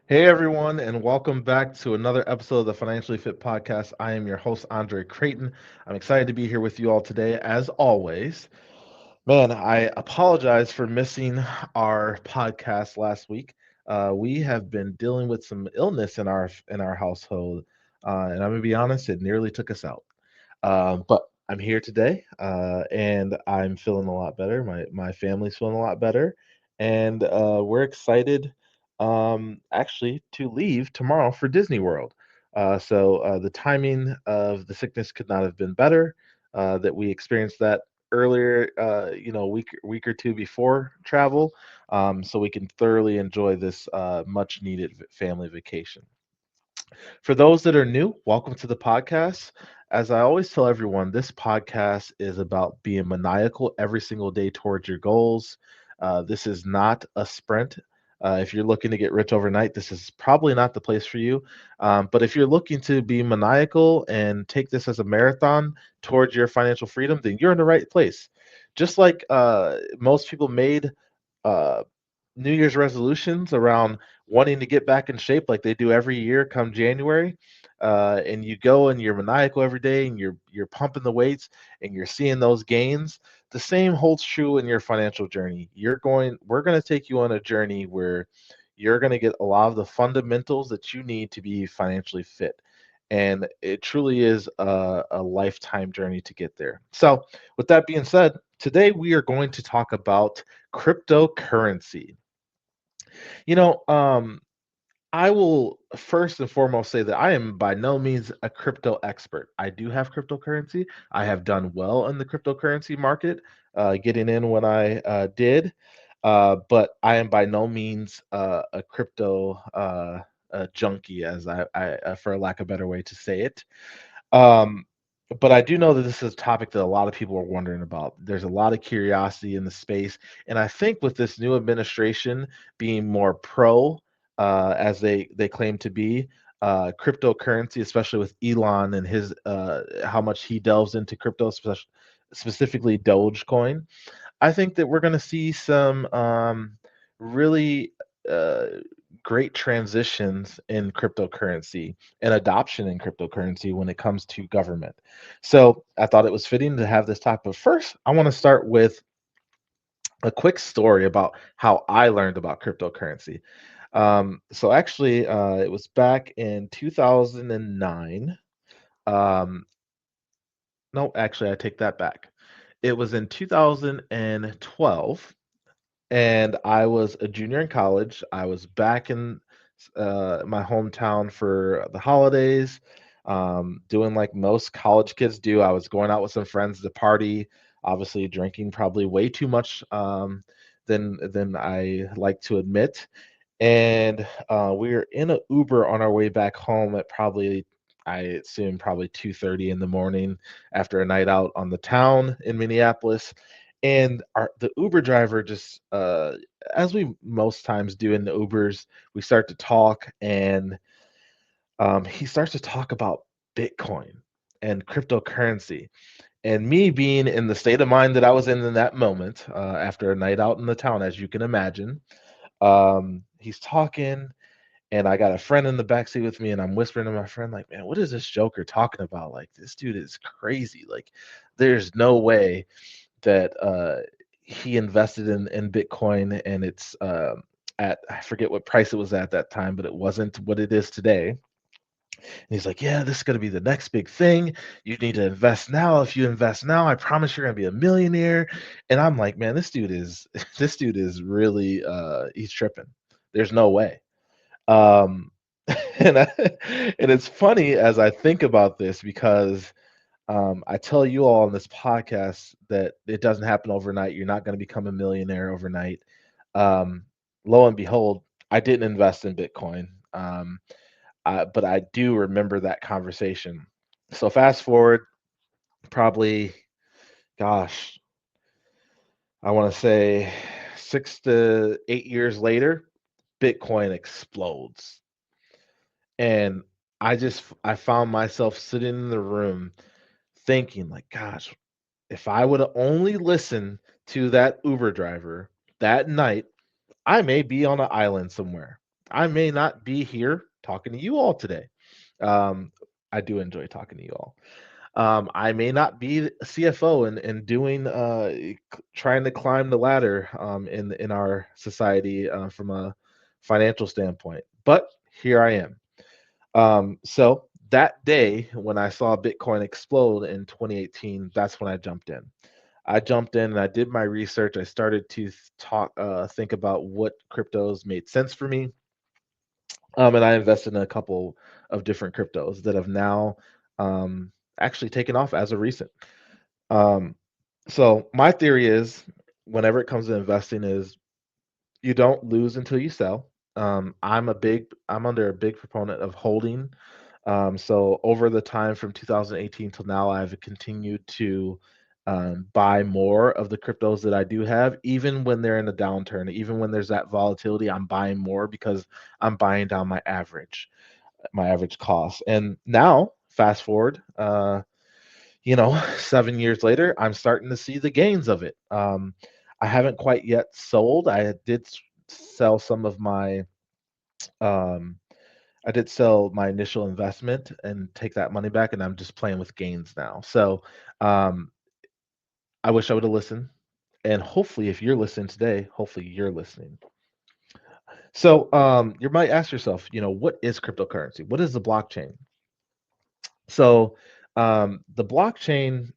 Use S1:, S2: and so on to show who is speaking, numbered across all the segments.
S1: Hey everyone, and welcome back to another episode of the Financially Fit Podcast. I am your host, Andre Creighton. I'm excited to be here with you all today, as always. Man, I apologize for missing our podcast last week. We have been dealing with some illness in our household, and I'm gonna be honest, it nearly took us out. But I'm here today, and I'm feeling a lot better. My family's feeling a lot better, and we're excited, actually, to leave tomorrow for Disney World. So the timing of the sickness could not have been better. That we experienced that earlier, week or two before travel, so we can thoroughly enjoy this much needed family vacation. For those that are new, welcome to the podcast. As I always tell everyone, this podcast is about being maniacal every single day towards your goals. This is not a sprint. If you're looking to get rich overnight, this is probably not the place for you. But if you're looking to be maniacal and take this as a marathon towards your financial freedom, then you're in the right place. Just like most people made uh, New Year's resolutions around wanting to get back in shape like they do every year come January. And you go and you're maniacal every day and you're pumping the weights and you're seeing those gains. The same holds true in your financial journey. We're going to take you on a journey where you're going to get a lot of the fundamentals that you need to be financially fit. And it truly is a lifetime journey to get there. So, with that being said, today we are going to talk about cryptocurrency. You know, I will first and foremost say that I am by no means a crypto expert. I do have cryptocurrency. I have done well in the cryptocurrency market, getting in when I did, but I am by no means a crypto junkie, as for lack of a better way to say it. Um, but I do know that this is a topic that a lot of people are wondering about. There's a lot of curiosity in the space, and I think with this new administration being more pro, as they claim to be, cryptocurrency, especially with Elon and his how much he delves into crypto, specifically Dogecoin. I think that we're going to see some really uh, great transitions in cryptocurrency and adoption in cryptocurrency when it comes to government. So I thought it was fitting to have this topic. But first, I want to start with a quick story about how I learned about cryptocurrency. So actually, it was back in 2009. Um, no, actually, I take that back. It was in 2012, and I was a junior in college. I was back in my hometown for the holidays, doing like most college kids do. I was going out with some friends to party, obviously drinking probably way too much than I like to admit. And we were in an Uber on our way back home at probably, I assume, probably 2:30 in the morning after a night out on the town in Minneapolis. And the Uber driver just, as we most times do in the Ubers, we start to talk, and he starts to talk about Bitcoin and cryptocurrency. And me being in the state of mind that I was in that moment, after a night out in the town, as you can imagine, he's talking, and I got a friend in the backseat with me, and I'm whispering to my friend, like, "Man, what is this joker talking about? Like, this dude is crazy. Like, there's no way that he invested in Bitcoin, and it's at, I forget what price it was at that time, but it wasn't what it is today." And he's like, "Yeah, this is going to be the next big thing. You need to invest now. If you invest now, I promise you're going to be a millionaire." And I'm like, "Man, this dude is this dude is really he's tripping. There's no way." Um, and and it's funny as I think about this because I tell you all on this podcast that it doesn't happen overnight. You're not going to become a millionaire overnight. Um, Lo and behold, I didn't invest in Bitcoin, but I do remember that conversation. So fast forward, probably, gosh, I want to say 6 to 8 years later, Bitcoin explodes, and I found myself sitting in the room thinking, like, gosh, if I would have only listened to that Uber driver that night, I may be on an island somewhere. I may not be here talking to you all today. Um, I do enjoy talking to you all. I may not be a CFO and doing trying to climb the ladder in our society from a financial standpoint, but here I am. So that day when I saw Bitcoin explode in 2018, that's when I jumped in. I jumped in and I did my research. I started to think about what cryptos made sense for me, and I invested in a couple of different cryptos that have now um, actually taken off as of recent. Um, so my theory is, whenever it comes to investing, is you don't lose until you sell. I'm under a big proponent of holding. So over the time from 2018 till now, I've continued to buy more of the cryptos that I do have, even when they're in a downturn, even when there's that volatility, I'm buying more because I'm buying down my average cost. And now, fast forward, 7 years later, I'm starting to see the gains of it. I haven't quite yet sold. Sell some of my um, I did sell my initial investment and take that money back, and I'm just playing with gains now. So um, I wish I would have listened. And hopefully, if you're listening today, hopefully you're listening. So you might ask yourself, what is cryptocurrency? What is the blockchain? So the blockchain,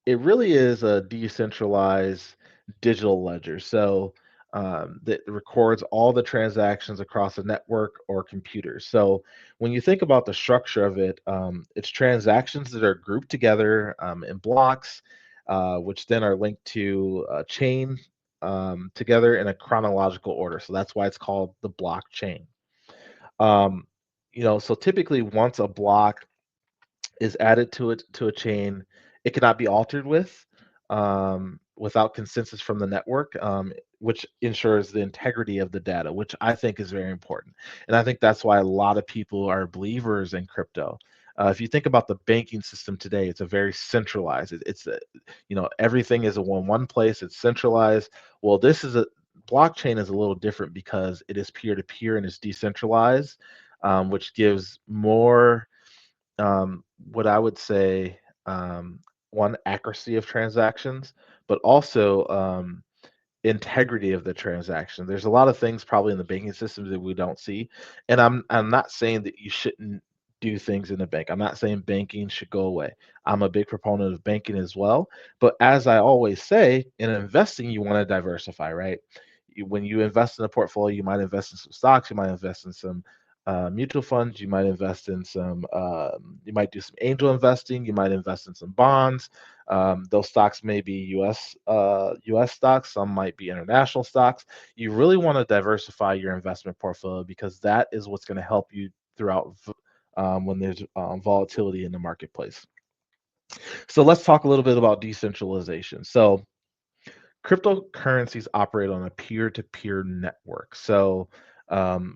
S1: it really is a decentralized digital ledger. So that records all the transactions across a network or computer. So when you think about the structure of it, it's transactions that are grouped together in blocks, which then are linked to a chain together in a chronological order. So that's why it's called the blockchain. Um, so typically once a block is added to a chain, it cannot be altered without consensus from the network, which ensures the integrity of the data, which I think is very important. And I think that's why a lot of people are believers in crypto. If you think about the banking system today, it's a very centralized. Everything is in one place. It's centralized. Well, this is a blockchain is a little different because it is peer to peer and it's decentralized, which gives more what I would say, one, accuracy of transactions, but also integrity of the transaction. There's a lot of things probably in the banking system that we don't see, and I'm not saying that you shouldn't do things in the bank. I'm not saying banking should go away. I'm a big proponent of banking as well, but as I always say, in investing, you want to diversify, right? When you invest in a portfolio, you might invest in some stocks, you might invest in some mutual funds, you might invest in some, you might do some angel investing, you might invest in some bonds. Those stocks may be U.S. stocks, some might be international stocks. You really want to diversify your investment portfolio because that is what's going to help you throughout when there's volatility in the marketplace. So let's talk a little bit about decentralization. So cryptocurrencies operate on a peer-to-peer network,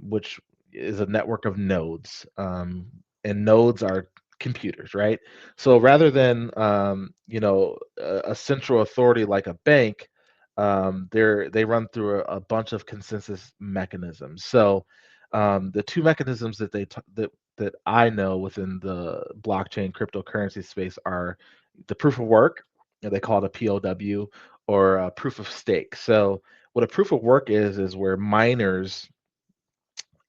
S1: which is a network of nodes, and nodes are computers, right? So rather than a central authority like a bank, they run through a bunch of consensus mechanisms. So the two mechanisms that I know within the blockchain cryptocurrency space are the proof of work, and they call it a POW, or a proof of stake. So what a proof of work is where miners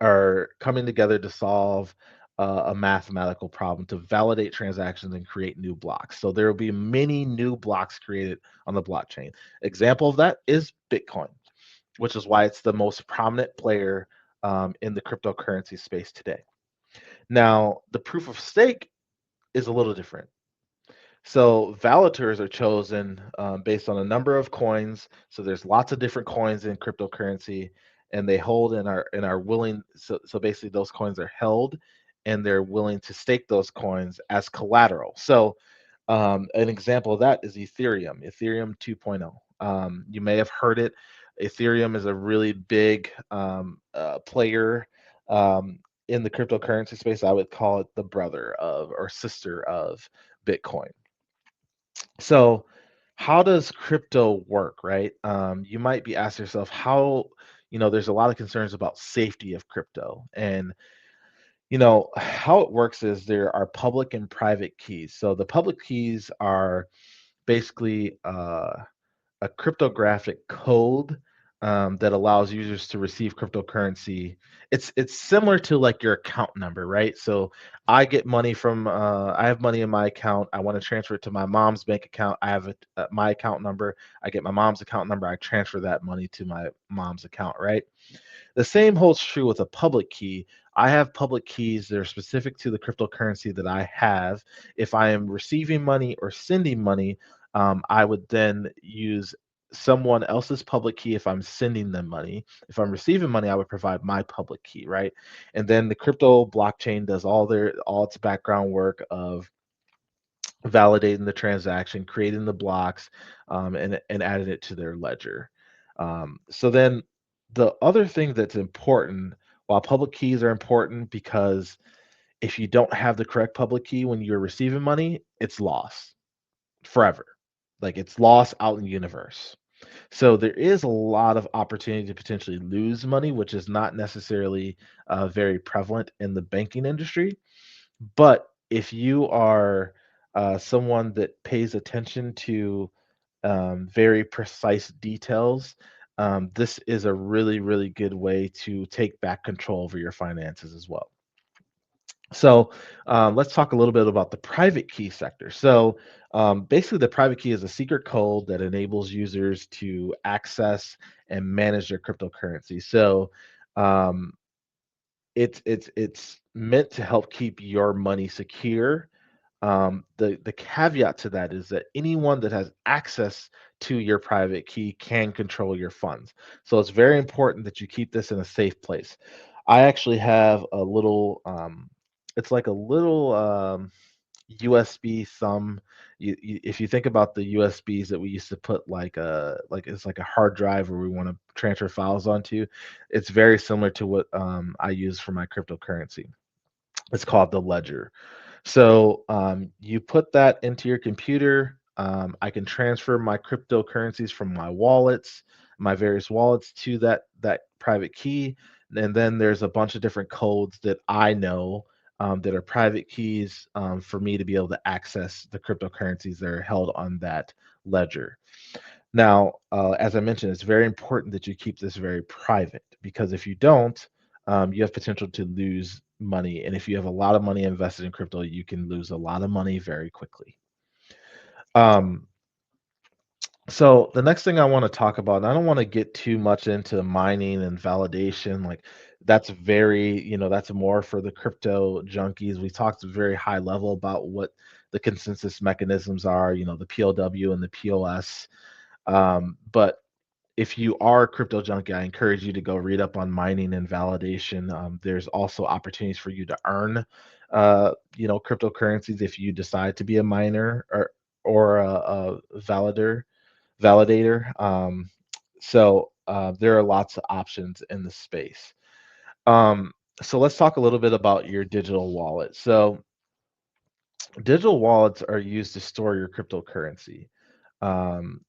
S1: are coming together to solve a mathematical problem to validate transactions and create new blocks. So there will be many new blocks created on the blockchain. Example of that is Bitcoin, which is why it's the most prominent player in the cryptocurrency space today. Now, the proof of stake is a little different. So validators are chosen based on a number of coins. So there's lots of different coins in cryptocurrency, and they hold and are willing. So basically, those coins are held, and they're willing to stake those coins as collateral. So an example of that is Ethereum, Ethereum 2.0. You may have heard it. Ethereum is a really big player in the cryptocurrency space. I would call it the brother of or sister of Bitcoin. So, how does crypto work, right? You might be asking yourself, how, there's a lot of concerns about safety of crypto. And how it works is there are public and private keys. So the public keys are basically a cryptographic code that allows users to receive cryptocurrency. It's similar to like your account number, right? So I have money in my account. I want to transfer it to my mom's bank account. I have my account number. I get my mom's account number. I transfer that money to my mom's account, right? The same holds true with a public key. I have public keys that are specific to the cryptocurrency that I have. If I am receiving money or sending money, I would then use someone else's public key if I'm sending them money. If I'm receiving money, I would provide my public key, right? And then the crypto blockchain does all its background work of validating the transaction, creating the blocks, and adding it to their ledger. So then the other thing that's important, while public keys are important because if you don't have the correct public key when you're receiving money, it's lost forever. Like it's lost out in the universe. So there is a lot of opportunity to potentially lose money, which is not necessarily very prevalent in the banking industry. But if you are someone that pays attention to very precise details, this is a really, really good way to take back control over your finances as well. So let's talk a little bit about the private key sector. So basically, the private key is a secret code that enables users to access and manage their cryptocurrency. So um, it's meant to help keep your money secure. The caveat to that is that anyone that has access to your private key can control your funds. So it's very important that you keep this in a safe place. I actually have a little, it's like a little USB thumb. If you think about the USBs that we used to put like it's like a hard drive where we want to transfer files onto, it's very similar to what I use for my cryptocurrency. It's called the Ledger. So you put that into your computer. I can transfer my cryptocurrencies from my wallets, my various wallets to that private key, and then there's a bunch of different codes that I know that are private keys for me to be able to access the cryptocurrencies that are held on that ledger. Now, as I mentioned, it's very important that you keep this very private because if you don't, you have potential to lose money. And if you have a lot of money invested in crypto, you can lose a lot of money very quickly. Um, so the next thing I want to talk about, and I don't want to get too much into mining and validation, like that's very, that's more for the crypto junkies. We talked very high level about what the consensus mechanisms are, the POW and the POS. But if you are a crypto junkie, I encourage you to go read up on mining and validation. There's also opportunities for you to earn, cryptocurrencies if you decide to be a miner or a validator. So there are lots of options in the space. Um, so let's talk a little bit about your digital wallet. So digital wallets are used to store your cryptocurrency,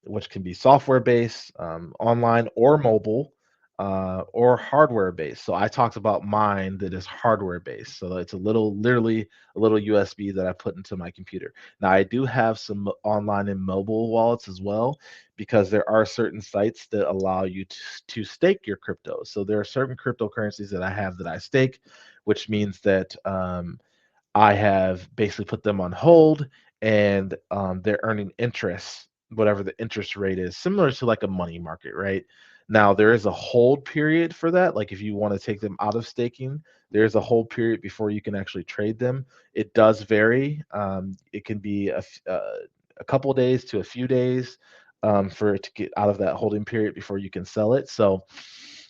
S1: which can be software based, online or mobile, or hardware based. So I talked about mine that is hardware based. So it's literally a little USB that I put into my computer. Now I do have some online and mobile wallets as well, because there are certain sites that allow you to stake your crypto. So there are certain cryptocurrencies that I have that I stake, which means that I have basically put them on hold and they're earning interest, whatever the interest rate is, similar to like a money market, right? Now, there is a hold period for that. Like if you want to take them out of staking, there's a hold period before you can actually trade them. It does vary. It can be a couple of days to a few days for it to get out of that holding period before you can sell it. So,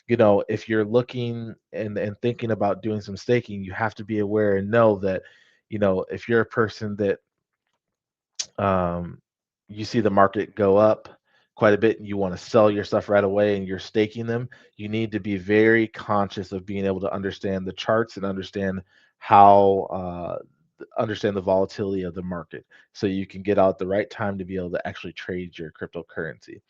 S1: if you're looking and thinking about doing some staking, you have to be aware and know that, if you're a person that um, you see the market go up quite a bit and you want to sell your stuff right away and you're staking them, you need to be very conscious of being able to understand the charts and how understand the volatility of the market so you can get out at the right time to be able to actually trade your cryptocurrency.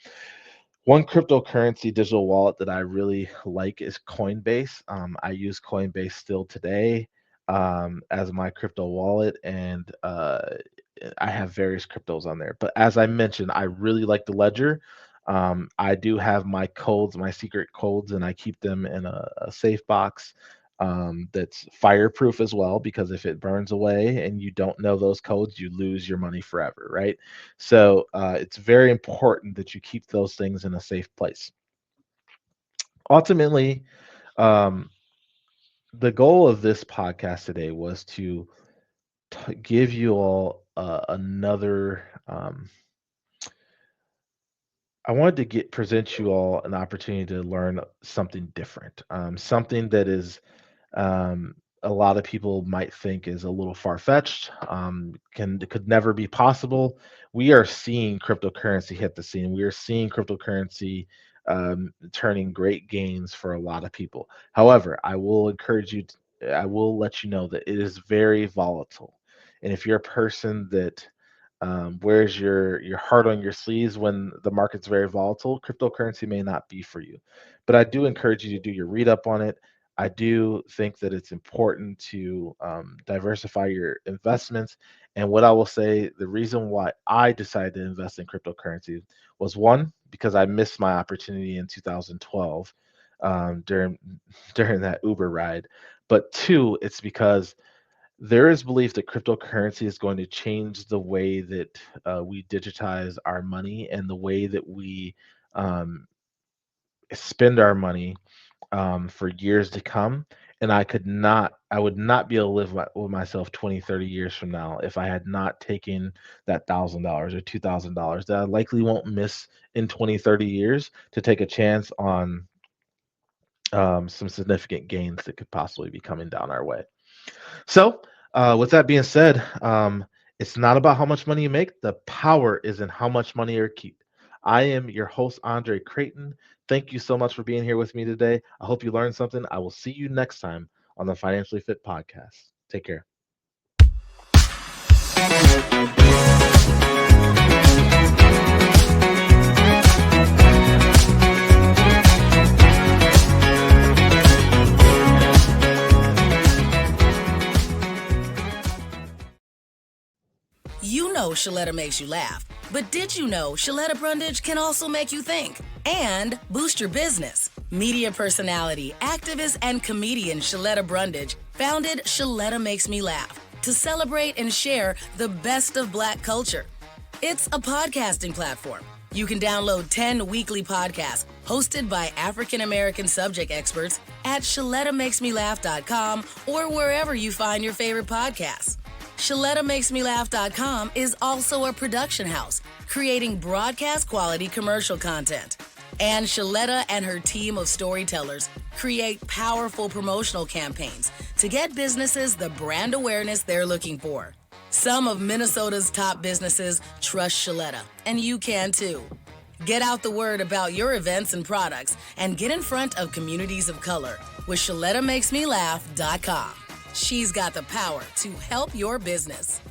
S1: One cryptocurrency digital wallet that I really like is Coinbase. I use Coinbase still today as my crypto wallet, and I have various cryptos on there. But as I mentioned, I really like the Ledger. I do have my codes, my secret codes, and I keep them in a safe box that's fireproof as well, because if it burns away and you don't know those codes, you lose your money forever, right? So it's very important that you keep those things in a safe place. Ultimately, um, the goal of this podcast today was to give you all another. I wanted to present you all an opportunity to learn something different, something that is um, a lot of people might think is a little far-fetched, could never be possible. We are seeing cryptocurrency hit the scene. We are seeing cryptocurrency turning great gains for a lot of people. However, I will let you know that it is very volatile. And if you're a person that wears your heart on your sleeves when the market's very volatile, cryptocurrency may not be for you. But I do encourage you to do your read up on it. I do think that it's important to diversify your investments. And what I will say, the reason why I decided to invest in cryptocurrency was, one, because I missed my opportunity in 2012 during during that Uber ride. But two, it's because there is belief that cryptocurrency is going to change the way that we digitize our money and the way that we um, spend our money for years to come. And I would not be able to live with myself 20, 30 years from now if I had not taken that $1,000 or $2,000 that I likely won't miss in 20, 30 years to take a chance on some significant gains that could possibly be coming down our way. So, with that being said, it's not about how much money you make. The power is in how much money you keep. I am your host, Andre Creighton. Thank you so much for being here with me today. I hope you learned something. I will see you next time on the Financially Fit Podcast. Take care.
S2: You know Shaletta makes you laugh, but did you know Shaletta Brundage can also make you think and boost your business? Media personality, activist, and comedian Shaletta Brundage founded Shaletta Makes Me Laugh to celebrate and share the best of Black culture. It's a podcasting platform. You can download 10 weekly podcasts hosted by African American subject experts at ShalettaMakesMeLaugh.com or wherever you find your favorite podcasts. ShalettaMakesMeLaugh.com is also a production house, creating broadcast-quality commercial content. And Shaletta and her team of storytellers create powerful promotional campaigns to get businesses the brand awareness they're looking for. Some of Minnesota's top businesses trust Shaletta, and you can too. Get out the word about your events and products and get in front of communities of color with ShalettaMakesMeLaugh.com. She's got the power to help your business.